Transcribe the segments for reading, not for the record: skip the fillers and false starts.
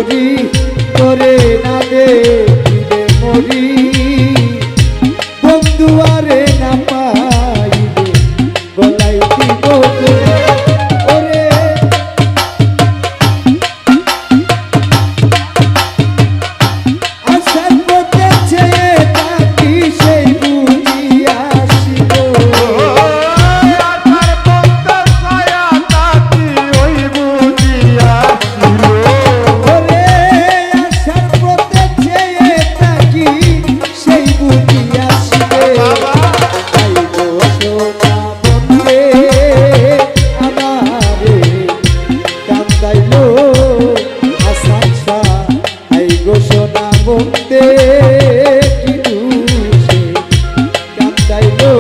মরি তোরে না দেখিলে মরি বন্ধু আরে না পাইলে গলাই দিব ওরে আসার পথে ছেয়ে থাকি সেই বুঝি আসিব আসার পথে ছায়া থাকি ওই বুঝি আসিল ওরে আসার পথে ছেয়ে থাকি সেই বুঝি আসিবে আইব সোনা বন্ধে আমারে কান্দাইলো আসান শাহ আইব সোনা বন্ধে কি দুষে কান্দাইলো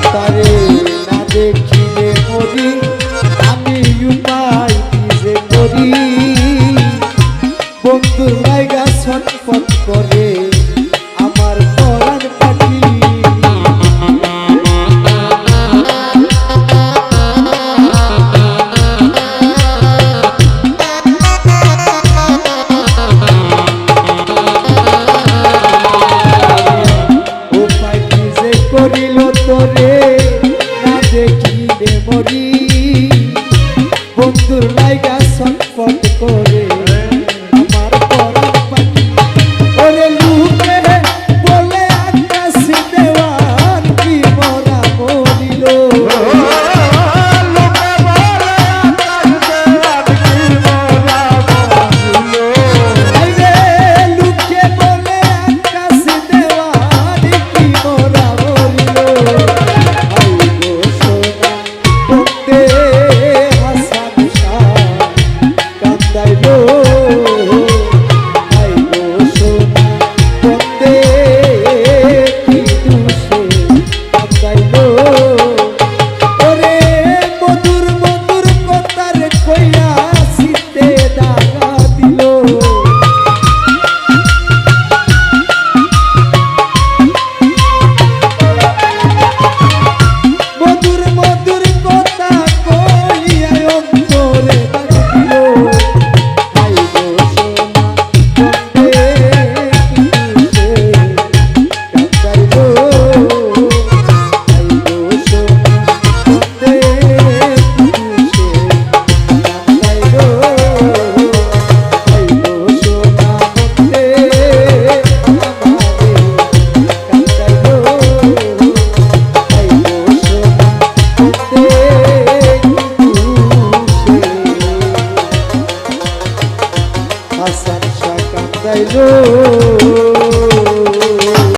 তারে না দেখিলে মরি আমি উপায় নিজে করি বন্ধুর লাইগা ছটফট করে আমার পরাণ পাখি উপায় নিজে করিল তোরে না দেখিলে মরি বন্ধুর